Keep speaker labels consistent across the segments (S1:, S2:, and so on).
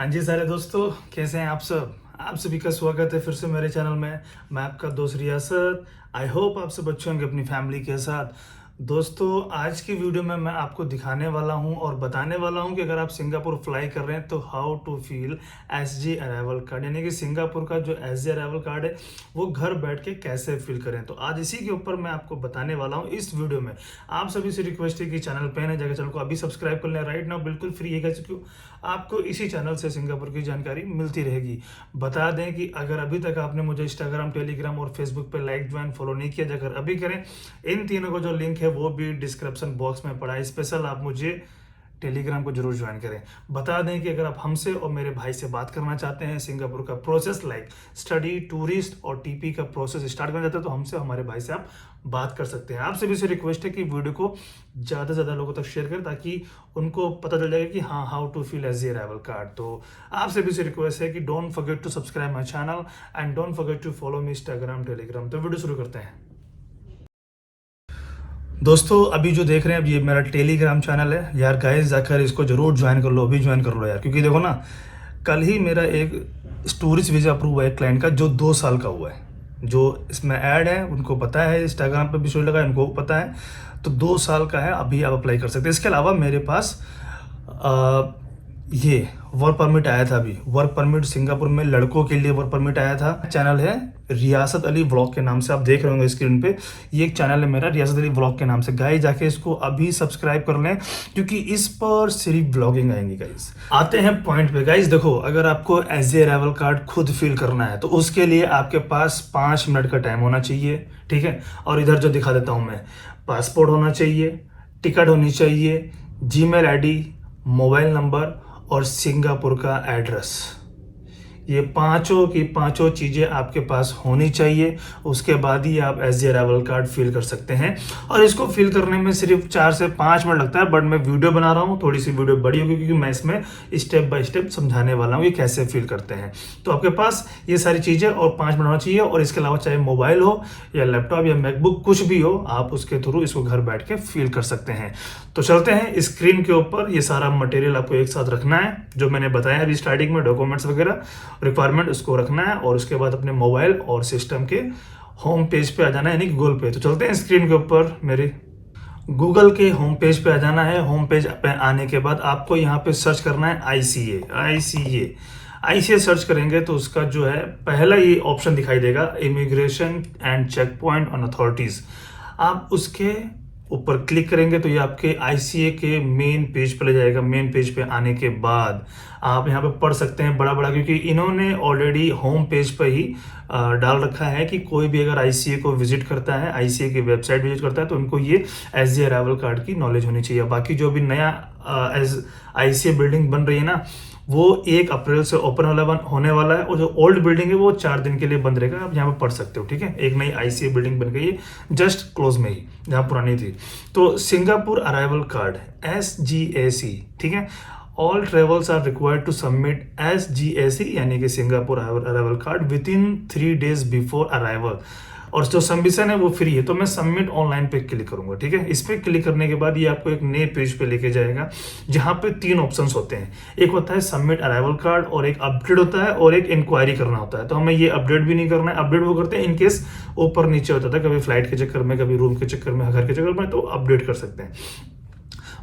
S1: हाँ जी सारे दोस्तों, कैसे हैं आप सब। आप सभी का स्वागत है फिर से मेरे चैनल में। मैं आपका दोस्त रियासत। आई होप आप सब अच्छे होंगे अपनी फैमिली के साथ। दोस्तों, आज की वीडियो में मैं आपको दिखाने वाला हूं और बताने वाला हूं कि अगर आप सिंगापुर फ्लाई कर रहे हैं तो how to fill SG arrival card, यानी कि सिंगापुर का जो एसजी अराइवल कार्ड है वो घर बैठ के कैसे फिल करें। तो आज इसी के ऊपर मैं आपको बताने वाला हूं इस वीडियो में। आप सभी से रिक्वेस्ट है कि चैनल पे नए जाकर चैनल को अभी सब्सक्राइब कर लें। राइट नाउ बिल्कुल फ्री है, क्योंकि आपको इसी चैनल से सिंगापुर की जानकारी मिलती रहेगी। बता दें कि अगर अभी तक आपने मुझे इंस्टाग्राम, टेलीग्राम और फेसबुक पे लाइक, ज्वाइन, फॉलो नहीं किया, जाकर अभी करें। इन तीनों को जो लिंक है वो भी डिस्क्रिप्शन बॉक्स में पड़ा है। स्पेशल आप मुझे टेलीग्राम को जरूर ज्वाइन करें। बता दें कि अगर आप हमसे और मेरे भाई से बात करना चाहते हैं, सिंगापुर का प्रोसेस लाइक स्टडी, टूरिस्ट और टीपी का प्रोसेस स्टार्ट करना चाहते हैं, तो हमसे हमारे भाई से आप बात कर सकते हैं। आप सभी से रिक्वेस्ट है कि वीडियो को ज़्यादा से ज़्यादा लोगों तक शेयर करें, ताकि उनको पता चल जाएगा कि हाँ, how to fill as a arrival card. तो आप सभी से रिक्वेस्ट है कि don't forget to subscribe my channel and don't forget to follow me Instagram, Telegram. तो वीडियो शुरू करते हैं। दोस्तों, अभी जो देख रहे हैं, अब ये मेरा टेलीग्राम चैनल है यार। गाइस, जाकर इसको जरूर ज्वाइन कर लो, अभी ज्वाइन कर लो यार। क्योंकि देखो ना, कल ही मेरा एक टूरिस्ट वीज़ा अप्रूव हुआ है क्लाइंट का, जो 2 साल का हुआ है। जो इसमें ऐड है उनको पता है, इंस्टाग्राम पे भी स्टोरी लगा है, उनको पता है। तो 2 साल का है, अभी आप अप्लाई कर सकते हैं। इसके अलावा मेरे पास ये वर्क परमिट आया था। अभी वर्क परमिट सिंगापुर में लड़कों के लिए वर्क परमिट आया था। चैनल है रियासत अली व्लॉग के नाम से, आप देख रहे होंगे स्क्रीन पे। ये एक चैनल है मेरा, रियासत अली व्लॉग के नाम से। गाइस, जाके इसको अभी सब्सक्राइब कर लें, क्योंकि इस पर सिर्फ ब्लॉगिंग आएंगी। गाइस, आते हैं पॉइंट पे। गाइस देखो, अगर आपको एज ए अराइवल कार्ड खुद फिल करना है तो उसके लिए आपके पास 5 मिनट का टाइम होना चाहिए, ठीक है। और इधर जो दिखा देता हूं मैं, पासपोर्ट होना चाहिए, टिकट होनी चाहिए, जीमेल आईडी, मोबाइल नंबर और सिंगापुर का एड्रेस। ये पांचों की पांचों चीज़ें आपके पास होनी चाहिए। उसके बाद ही आप S G arrival card fill कर सकते हैं। और इसको फिल करने में सिर्फ 4 से 5 मिनट लगता है। बट मैं वीडियो बना रहा हूँ, थोड़ी सी वीडियो बड़ी होगी, क्योंकि मैं इसमें स्टेप बाय स्टेप समझाने वाला हूँ कि कैसे फिल करते हैं। तो आपके पास ये सारी चीज़ें और 5 मिनट होना चाहिए। और इसके अलावा चाहे मोबाइल हो या लैपटॉप या मैकबुक, कुछ भी हो, आप उसके थ्रू इसको घर बैठ के फिल कर सकते हैं। तो चलते हैं स्क्रीन के ऊपर। ये सारा मटेरियल आपको एक साथ रखना है, जो मैंने बताया अभी स्टार्टिंग में, डॉक्यूमेंट्स वगैरह रिक्वायरमेंट, उसको रखना है। और उसके बाद अपने मोबाइल और सिस्टम के होम पेज पे आ जाना है, यानी गूगल पे। तो चलते हैं स्क्रीन के ऊपर। मेरे गूगल के होम पेज पे आ जाना है। होम पेज पे आने के बाद आपको यहाँ पे सर्च करना है आईसीए सर्च करेंगे तो उसका जो है पहला ये ऑप्शन दिखाई देगा, immigration and check point on authorities. आप उसके ऊपर क्लिक करेंगे तो ये आपके आईसीए के मेन पेज पर ले जाएगा। मेन पेज पे आने के बाद आप यहाँ पे पढ़ सकते हैं बड़ा बड़ा, क्योंकि इन्होंने ऑलरेडी होम पेज पर ही डाल रखा है कि कोई भी अगर आईसीए को विजिट करता है, आईसीए की वेबसाइट विजिट करता है, तो उनको ये एस जी अराइवल कार्ड की नॉलेज होनी चाहिए। बाकी जो भी नया आईसीए बिल्डिंग बन रही है ना, वो 1 अप्रैल से ओपन होने वाला है। और जो ओल्ड बिल्डिंग है वो 4 दिन के लिए बंद रहेगा। आप यहाँ पे पढ़ सकते हो, ठीक है। एक नई आईसीए बिल्डिंग बन गई है जस्ट क्लोज में ही, जहाँ पुरानी थी। तो सिंगापुर अराइवल कार्ड SGAC, ठीक है। All travels are required to submit SGAC, यानी कि Singapore arrival card within 3 days before arrival. और जो सबमिशन है वो फ्री है। तो मैं सबमिट ऑनलाइन पे क्लिक करूंगा, ठीक है। इस पे क्लिक करने के बाद ये आपको एक नए पेज पे लेके जाएगा, जहां पे 3 ऑप्शंस होते हैं। एक होता है सबमिट अराइवल कार्ड, और एक अपडेट होता है, और एक इंक्वायरी करना होता है। तो हमें ये अपडेट भी नहीं करना है। अपडेट वो करते हैं इनकेस ऊपर नीचे होता था, कभी फ्लाइट के चक्कर में, कभी रूम के चक्कर में, घर के चक्कर में, तो अपडेट कर सकते हैं।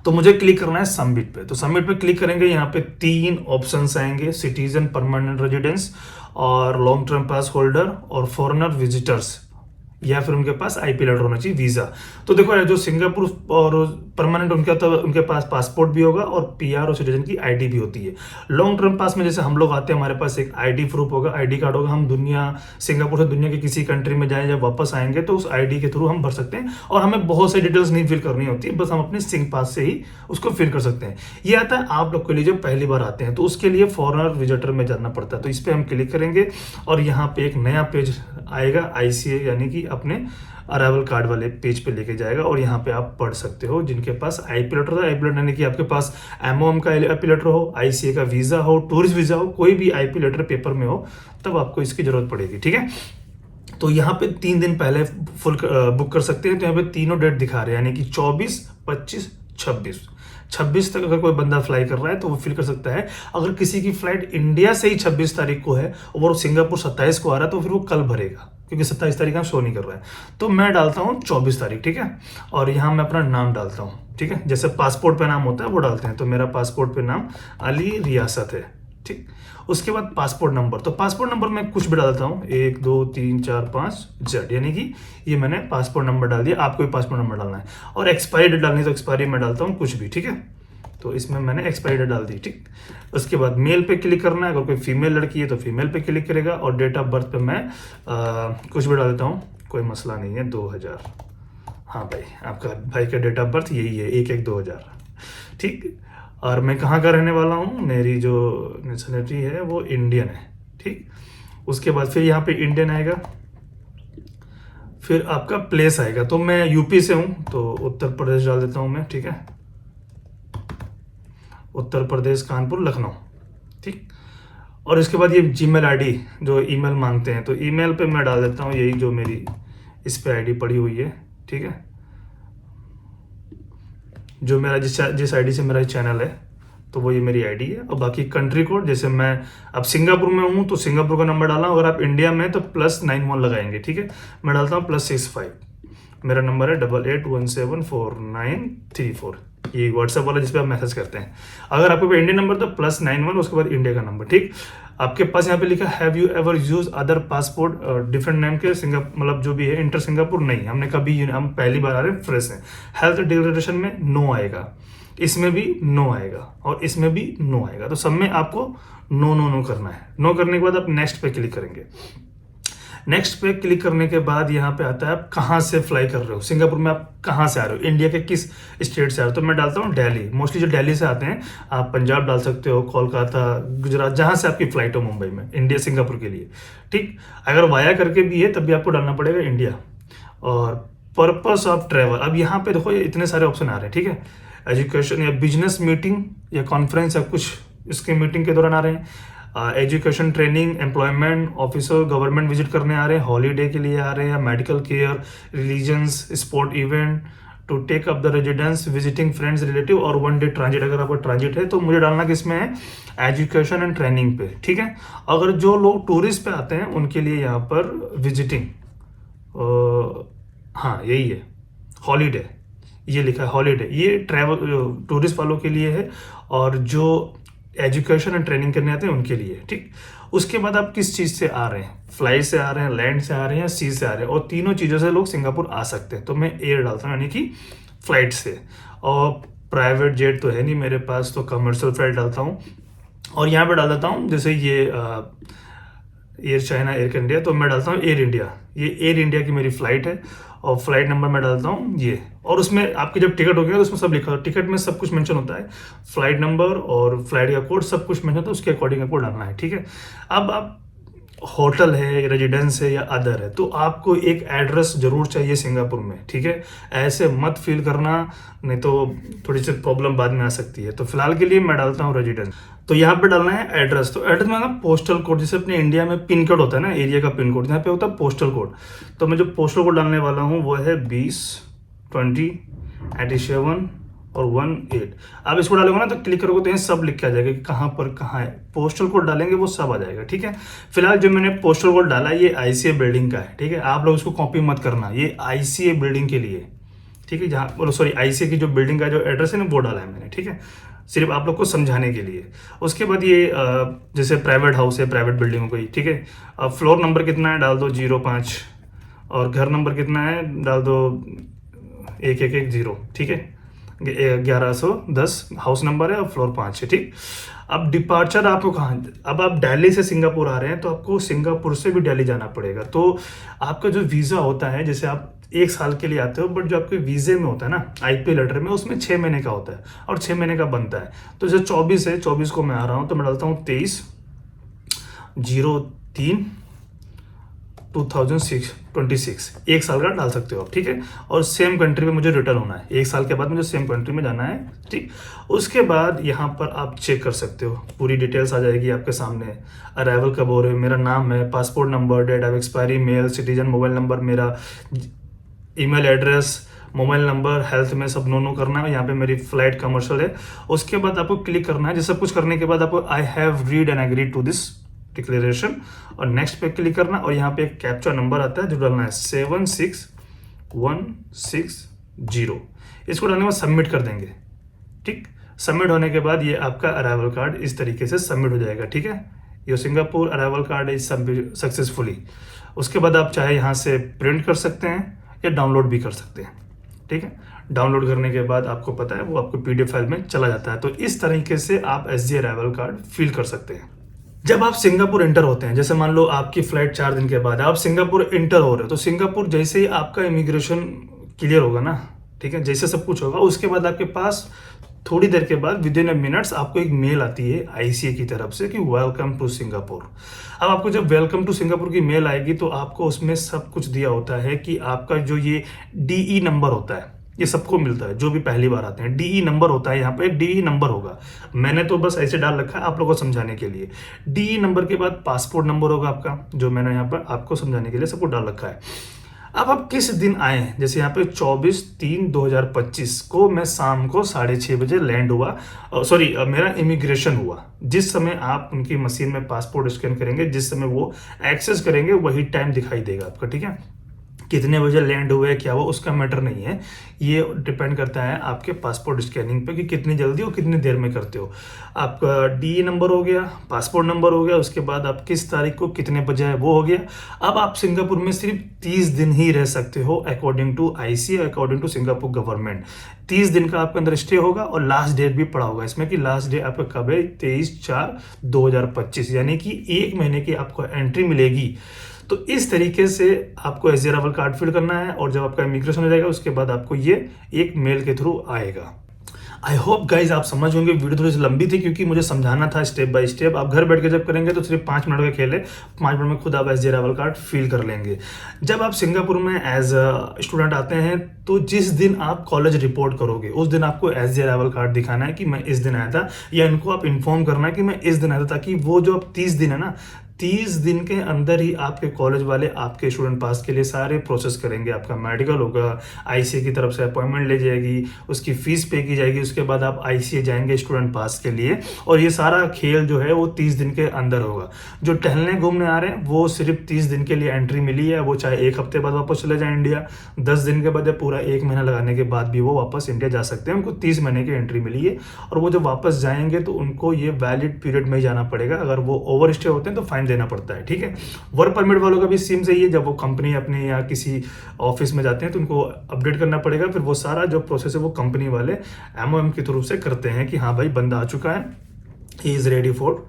S1: तो मुझे क्लिक करना है सबमिट पे। तो सबमिट पे क्लिक करेंगे, यहाँ पे 3 ऑप्शंस आएंगे, सिटीजन, परमानेंट रेजिडेंस और लॉन्ग टर्म पास होल्डर और फॉरेनर विजिटर्स, या फिर उनके पास आईपी लेटर होना चाहिए, वीजा। तो देखो यार, जो सिंगापुर और परमानेंट उनका, तो उनके पास पासपोर्ट भी होगा और पीआर और सिटीजन की आईडी भी होती है। लॉन्ग टर्म पास में जैसे हम लोग आते हैं, हमारे पास एक आईडी प्रूफ होगा, आईडी कार्ड होगा। हम सिंगापुर से दुनिया के किसी कंट्री में जाए, जब वापस आएंगे तो उस आईडी के थ्रू हम भर सकते हैं। और हमें बहुत सारी डिटेल्स नहीं फिल करनी होती है, बस हम अपने सिंग पास से ही उसको फिल कर सकते हैं। ये आता है आप लोग के लिए जो पहली बार आते हैं, तो उसके लिए फॉरेनर विजिटर में जाना पड़ता है। तो इस पर हम क्लिक करेंगे और यहाँ पे एक नया पेज आएगा, आईसीए यानी कि अपने अराइवल कार्ड वाले पेज पे लेके जाएगा। और यहाँ पे आप पढ़ सकते हो, जिनके पास आईपी लेटर हो, आईपी लेटर यानी कि आपके पास एमओएम का आईपी लेटर हो, आईसीए का वीजा हो, टूरिस्ट वीजा हो, कोई भी आईपी लेटर पेपर में हो, तब आपको इसकी जरूरत पड़ेगी, ठीक है। तो यहाँ पे 3 दिन पहले फुल बुक कर सकते हैं। तो यहाँ पे तीनों डेट दिखा रहे हैं, यानी कि 24, 25, 26, 26 तक अगर कोई बंदा फ्लाई कर रहा है तो वो फिल कर सकता है। अगर किसी की फ्लाइट इंडिया से ही 26 तारीख को है और वो सिंगापुर 27 को आ रहा है तो फिर वो कल भरेगा, क्योंकि 27 तारीख का शो नहीं कर रहा है। तो मैं डालता हूँ 24 तारीख, ठीक है। और यहाँ मैं अपना नाम डालता हूँ, ठीक है, जैसे पासपोर्ट पे नाम होता है वो डालते हैं। तो मेरा पासपोर्ट पे नाम अली रियासत है, ठीक। उसके बाद पासपोर्ट नंबर, तो पासपोर्ट नंबर मैं कुछ भी डालता हूँ, 1 2 3 4 5 Z, यानी कि ये मैंने पासपोर्ट नंबर डाल दिया। आपको भी पासपोर्ट नंबर डालना है। और एक्सपायरी डेट डालनी है तो एक्सपायरी में डालता हूँ कुछ भी, ठीक है। तो इसमें मैंने एक्सपायरी डेट डाल दी, ठीक। उसके बाद मेल पे क्लिक करना है, अगर कोई फीमेल लड़की है तो फीमेल पे क्लिक करेगा। और डेट ऑफ बर्थ पे मैं कुछ भी डाल देता हूँ, कोई मसला नहीं है, 2000। हाँ भाई, आपका भाई का डेट ऑफ बर्थ यही है, 1/1/2000, ठीक। और मैं कहाँ का रहने वाला हूँ, मेरी जो नेशनलिटी है वो इंडियन है, ठीक। उसके बाद फिर यहाँ पे इंडियन आएगा, फिर आपका प्लेस आएगा। तो मैं यूपी से हूँ तो उत्तर प्रदेश डाल देता हूँ मैं, ठीक है। उत्तर प्रदेश, कानपुर, लखनऊ, ठीक। और इसके बाद ये जीमेल आईडी जो ईमेल मांगते हैं, तो ईमेल पे मैं डाल देता हूँ यही जो मेरी इस पे आईडी पड़ी हुई है, ठीक है। जो मेरा जिस आईडी से मेरा चैनल है तो वो ये मेरी आईडी है। और बाकी कंट्री कोड, जैसे मैं अब सिंगापुर में हूँ तो सिंगापुर का नंबर डाला। अगर आप इंडिया में तो +91 लगाएंगे, ठीक है। मैं डालता हूँ +65। मेरा नंबर है 88174934, ये व्हाट्सएप वाला जिस पे आप मैसेज करते हैं। अगर आपके पास इंडियन नंबर तो +91, उसके बाद इंडिया का नंबर, ठीक। आपके पास यहाँ पे लिखा have you ever use other passport different name के मतलब जो भी है इंटर सिंगापुर, नहीं, हमने कभी, हम पहली बार आ रहे हैं, फ्रेश है। हेल्थ डिक्लेरेशन में नो आएगा, इसमें भी नो आएगा और इसमें भी नो आएगा। तो सब में आपको नो नो नो करना है। नो करने के बाद आप नेक्स्ट पे क्लिक करेंगे। नेक्स्ट पे क्लिक करने के बाद यहाँ पे आता है आप कहाँ से फ्लाई कर रहे हो, सिंगापुर में आप कहाँ से आ रहे हो, इंडिया के किस स्टेट से आ रहे हो। तो मैं डालता हूँ दिल्ली, मोस्टली जो दिल्ली से आते हैं। आप पंजाब डाल सकते हो, कोलकाता, गुजरात, जहाँ से आपकी फ्लाइट हो मुंबई में, इंडिया सिंगापुर के लिए, ठीक। अगर वाया करके भी है तब भी आपको डालना पड़ेगा इंडिया। और पर्पस ऑफ ट्रैवल, अब यहाँ पे देखो ये इतने सारे ऑप्शन आ रहे हैं, ठीक है। एजुकेशन या बिजनेस मीटिंग या कॉन्फ्रेंस या कुछ इसके मीटिंग के दौरान आ रहे हैं। Education, training, employment, officer, government visit करने आ रहे हैं, हॉलीडे के लिए आ रहे हैं, medical care, religions, sport event, to take up the residence, visiting friends relative, और 1 डे ट्रांजिट। अगर आपका ट्रांजिट है तो मुझे डालना किसमें है, एजुकेशन एंड ट्रेनिंग पे, ठीक है। अगर जो लोग टूरिस्ट पे आते हैं उनके लिए यहाँ पर विजिटिंग, हाँ यही है, हॉलीडे, ये लिखा है हॉलीडे, ये ट्रैवल टूरिस्ट वालों के लिए है। और जो एजुकेशन एंड ट्रेनिंग करने आते हैं उनके लिए, ठीक। उसके बाद आप किस चीज़ से आ रहे हैं, फ्लाइट से आ रहे हैं, लैंड से आ रहे हैं या सी से आ रहे हैं। और तीनों चीज़ों से लोग सिंगापुर आ सकते हैं। तो मैं एयर डालता हूँ, यानी कि फ्लाइट से। और प्राइवेट जेट तो है नहीं मेरे पास, तो कमर्शियल फ्लाइट डालता हूँ। और यहाँ पे डाल देता हूँ जैसे ये एयर चाइना, एयर इंडिया, तो मैं डालता हूँ एयर इंडिया। ये एयर इंडिया की मेरी फ्लाइट है और फ्लाइट नंबर मैं डालता हूँ ये। और उसमें आपकी जब टिकट होगी ना तो उसमें सब लिखा होता है, टिकट में सब कुछ मेंशन होता है, फ्लाइट नंबर और फ्लाइट का कोड सब कुछ मेंशन होता है, उसके अकॉर्डिंग आपको डालना है, ठीक है। अब आप होटल है, रेजिडेंस है या अदर है, तो आपको एक एड्रेस जरूर चाहिए सिंगापुर में, ठीक है। ऐसे मत फील करना, नहीं तो थोड़ी सी प्रॉब्लम बाद में आ सकती है। तो फिलहाल के लिए मैं डालता हूँ रेजिडेंस। तो यहाँ पे डालना है एड्रेस। तो एड्रेस में ना पोस्टल कोड, जैसे अपने इंडिया में पिन कोड होता है ना, एरिया का पिन कोड, यहाँ पे होता है पोस्टल कोड। तो मैं जो पोस्टल कोड डालने वाला हूँ वो है 20/20/87 और 18। आप इसको डालोगे ना तो क्लिक करोगे तो ये सब लिख के आ जाएगा कि कहाँ पर कहाँ है। पोस्टल कोड डालेंगे वो सब आ जाएगा, ठीक है। फिलहाल जो मैंने पोस्टल कोड डाला ये ICA बिल्डिंग का है, ठीक है। आप लोग इसको कॉपी मत करना, ये ICA बिल्डिंग के लिए, ठीक है। जहाँ सॉरी ICA की जो बिल्डिंग का जो एड्रेस है ना वो डाला है मैंने, ठीक है, सिर्फ आप लोग को समझाने के लिए। उसके बाद ये जैसे प्राइवेट हाउस है, प्राइवेट बिल्डिंग हो गई, ठीक है। अब फ्लोर नंबर कितना है डाल दो 05, और घर नंबर कितना है डाल दो 1110, ठीक है। 1110 हाउस नंबर है और फ्लोर 5 है, ठीक। अब डिपार्चर आपको कहाँ, अब आप दिल्ली से सिंगापुर आ रहे हैं तो आपको सिंगापुर से भी दिल्ली जाना पड़ेगा। तो आपका जो वीज़ा होता है, जैसे आप 1 साल के लिए आते हो, बट जो आपके वीज़े में होता है ना, IP लेटर में, उसमें 6 महीने का होता है और 6 महीने का बनता है। तो जैसे 24 है, 24 को मैं आ रहा हूँ तो मैं डालता हूँ 23/03/2026, 1 साल का डाल सकते हो आप, ठीक है। और सेम कंट्री में मुझे रिटर्न होना है, 1 साल के बाद मुझे सेम कंट्री में जाना है, ठीक। उसके बाद यहाँ पर आप चेक कर सकते हो, पूरी डिटेल्स आ जाएगी आपके सामने। अराइवल कब हो रहे हो, मेरा नाम है, passport number, date of expiry, mail, citizen, mobile number, मेरा email address, mobile number, health में सब नो करना है। यहाँ पे मेरी फ्लाइट कमर्शियल है। उसके बाद आपको क्लिक करना है। ये सब कुछ करने के बाद आपको I have read and agree to this declaration और नेक्स्ट पे क्लिक करना और यहाँ पे एक कैप्चा नंबर आता है जो डालना है 76160। इसको डालने के बाद सबमिट कर देंगे। ठीक, सबमिट होने के बाद ये आपका अराइवल कार्ड इस तरीके से सबमिट हो जाएगा। ठीक है, your Singapore arrival card is successfully. उसके बाद आप चाहे यहाँ से प्रिंट कर सकते हैं या डाउनलोड भी कर सकते हैं। ठीक है, डाउनलोड करने के बाद आपको पता है वो आपको पीडीएफ फाइल में चला जाता है। तो इस तरीके से आप एसजी अराइवल कार्ड फिल कर सकते हैं। जब आप सिंगापुर इंटर होते हैं, जैसे मान लो आपकी फ्लाइट 4 दिन के बाद आप सिंगापुर इंटर हो रहे हो, तो सिंगापुर जैसे ही आपका इमिग्रेशन क्लियर होगा ना, ठीक है, जैसे सब कुछ होगा उसके बाद आपके पास थोड़ी देर के बाद विद इन मिनट्स आपको एक मेल आती है आईसीए की तरफ से कि वेलकम टू सिंगापुर। अब आपको जब वेलकम टू सिंगापुर की मेल आएगी तो आपको उसमें सब कुछ दिया होता है कि आपका जो ये डीई नंबर होता है, ये सबको मिलता है जो भी पहली बार आते हैं। डीई नंबर होता है, यहाँ पे एक डीई नंबर होगा। मैंने तो बस ऐसे डाल रखा है आप लोगों को समझाने के लिए। डीई नंबर के बाद पासपोर्ट नंबर होगा आपका, जो मैंने यहाँ पर आपको समझाने के लिए सबको डाल रखा है। अब आप किस दिन आए हैं, जैसे यहाँ पे 24/3/2025 को मैं शाम को 6:30 बजे लैंड हुआ, सॉरी मेरा इमिग्रेशन हुआ। जिस समय आप उनकी मशीन में पासपोर्ट स्कैन करेंगे, जिस समय वो एक्सेस करेंगे वही टाइम दिखाई देगा आपका। ठीक है, कितने बजे लैंड हुए क्या हुआ उसका मैटर नहीं है, ये डिपेंड करता है आपके पासपोर्ट स्कैनिंग पे कि कितनी जल्दी और कितनी देर में करते हो। आपका डीई नंबर हो गया, पासपोर्ट नंबर हो गया, उसके बाद आप किस तारीख को कितने बजे है वो हो गया। अब आप सिंगापुर में सिर्फ 30 दिन ही रह सकते हो according to ICA, according to Singapore government. 30 दिन का आपके अंदर स्टे होगा और लास्ट डेट भी पड़ा होगा इसमें कि लास्ट डे आपका कब है, 23/4/2025, यानी कि 1 महीने की आपको एंट्री मिलेगी। तो इस तरीके से आपको एसजी अराइवल कार्ड फिल करना है और जब आपका इमिग्रेशन हो जाएगा उसके बाद आपको ये एक मेल के थ्रू आएगा। आई होप गाइज आप समझ होंगे। वीडियो थोड़ी सी लंबी थी क्योंकि मुझे समझाना था स्टेप बाय स्टेप। आप घर बैठ के जब करेंगे तो सिर्फ 5 मिनट का खेल है, 5 मिनट में खुद आप एसजी अराइवल कार्ड फिल कर लेंगे। जब आप सिंगापुर में एज स्टूडेंट आते हैं तो जिस दिन आप कॉलेज रिपोर्ट करोगे उस दिन आपको एसजी अराइवल कार्ड दिखाना है कि मैं इस दिन आया था, या इनको आप इन्फॉर्म करना है कि मैं इस दिन आया था, ताकि वो जो आप 30 दिन है ना, 30 दिन के अंदर ही आपके कॉलेज वाले आपके स्टूडेंट पास के लिए सारे प्रोसेस करेंगे। आपका मेडिकल होगा, आईसीए की तरफ से अपॉइंटमेंट ले जाएगी, उसकी फीस पे की जाएगी, उसके बाद आप आईसीए जाएंगे स्टूडेंट पास के लिए। और ये सारा खेल जो है वो 30 दिन के अंदर होगा। जो टहलने घूमने आ रहे हैं वो सिर्फ 30 दिन के लिए एंट्री मिली है, वो चाहे 1 हफ्ते बाद वापस चले जाए इंडिया, 10 दिन के बाद या पूरा 1 महीना लगाने के बाद भी वो वापस इंडिया जा सकते हैं। उनको 30 महीने की एंट्री मिली है और वो जब वापस जाएंगे तो उनको ये वैलिड पीरियड में ही जाना पड़ेगा। अगर वो ओवर स्टे होते हैं तो फाइन देना पड़ता है। ठीक है, वर्क परमिट वालों का भी सेम सही है। जब वो कंपनी अपने या किसी ऑफिस में जाते हैं तो उनको अपडेट करना पड़ेगा। फिर वो सारा जो प्रोसेस है वो कंपनी वाले एमओएम के थ्रू से करते हैं कि हाँ भाई बंदा आ चुका है, he is ready for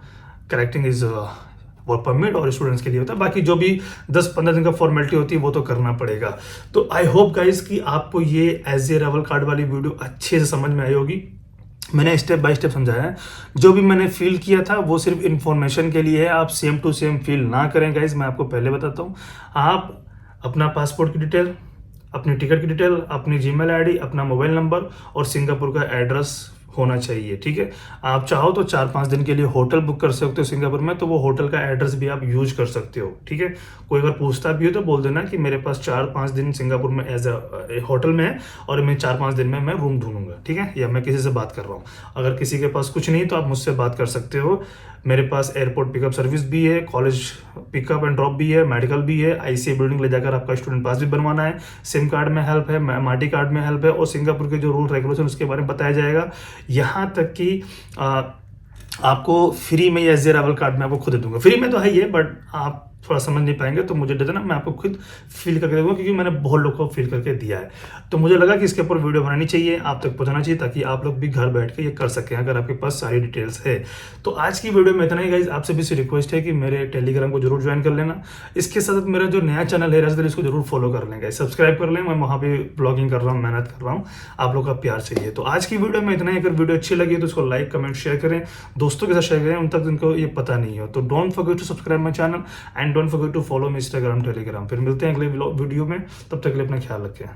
S1: correcting is work permit, और स्टूडेंट्स के लिए होता है। बाकी जो भी 10-15 दिन का फॉर्मेलिटी होती है वो तो करना पड़ेगा। तो आई होप गाइज कि आपको ये एसजी अराइवल कार्ड वाली वीडियो अच्छे से समझ में आई होगी। मैंने स्टेप बाय स्टेप समझाया है। जो भी मैंने फील किया था वो सिर्फ इन्फॉर्मेशन के लिए है, आप सेम टू सेम फील ना करें गाइज। मैं आपको पहले बताता हूँ, आप अपना पासपोर्ट की डिटेल, अपनी टिकट की डिटेल, अपनी जीमेल आईडी, अपना मोबाइल नंबर और सिंगापुर का एड्रेस होना चाहिए। ठीक है, आप चाहो तो 4-5 दिन के लिए होटल बुक कर सकते हो सिंगापुर में, तो वो होटल का एड्रेस भी आप यूज कर सकते हो। ठीक है, कोई अगर पूछता भी हो तो बोल देना कि मेरे पास 4-5 दिन सिंगापुर में एज अ होटल में है और मैं 4-5 दिन में मैं रूम ढूंढूंगा। ठीक है, या मैं किसी से बात कर रहा हूँ। अगर किसी के पास कुछ नहीं तो आप मुझसे बात कर सकते हो। मेरे पास एयरपोर्ट पिकअप सर्विस भी है, कॉलेज पिकअप एंड ड्रॉप भी है, मेडिकल भी है, आईसीए बिल्डिंग ले जाकर आपका स्टूडेंट पास भी बनवाना है, सिम कार्ड में हेल्प है, एमआरटी कार्ड में हेल्प है, और सिंगापुर के जो रूल रेगुलेशन उसके बारे में बताया जाएगा। यहाँ तक कि आपको फ्री में एसजी अराइवल कार्ड मैं आपको खुद दे दूंगा। फ्री में तो है ही है, बट आप थोड़ा समझ नहीं पाएंगे तो मुझे दे देना, मैं आपको खुद फील करके दूंगा, क्योंकि मैंने बहुत लोगों को फील करके दिया है। तो मुझे लगा कि इसके ऊपर वीडियो बनानी चाहिए, आप तक पहुंचाना चाहिए, ताकि आप लोग भी घर बैठ के ये कर सकें अगर आपके पास सारी डिटेल्स है। तो आज की वीडियो में इतना ही गाइज। आपसे भी रिक्वेस्ट है कि मेरे टेलीग्राम को जरूर ज्वाइन कर लेना। इसके साथ मेरा जो नया चैनल है रजदल, इसको जरूर फॉलो कर लेंगे, सब्सक्राइब कर लें। मैं वहाँ पे ब्लॉगिंग कर रहा हूँ, मेहनत कर रहा हूँ, आप लोग का प्यार चाहिए। तो आज की वीडियो में इतना ही। अगर वीडियो अच्छी लगी तो उसको लाइक कमेंट शेयर करें, दोस्तों के साथ शेयर करें उन तक जिनको ये पता नहीं हो। तो don't forget to subscribe my channel and don't forget to follow me Instagram Telegram. फिर मिलते हैं अगले वीडियो में, तब तक के लिए अपना ख्याल रखें।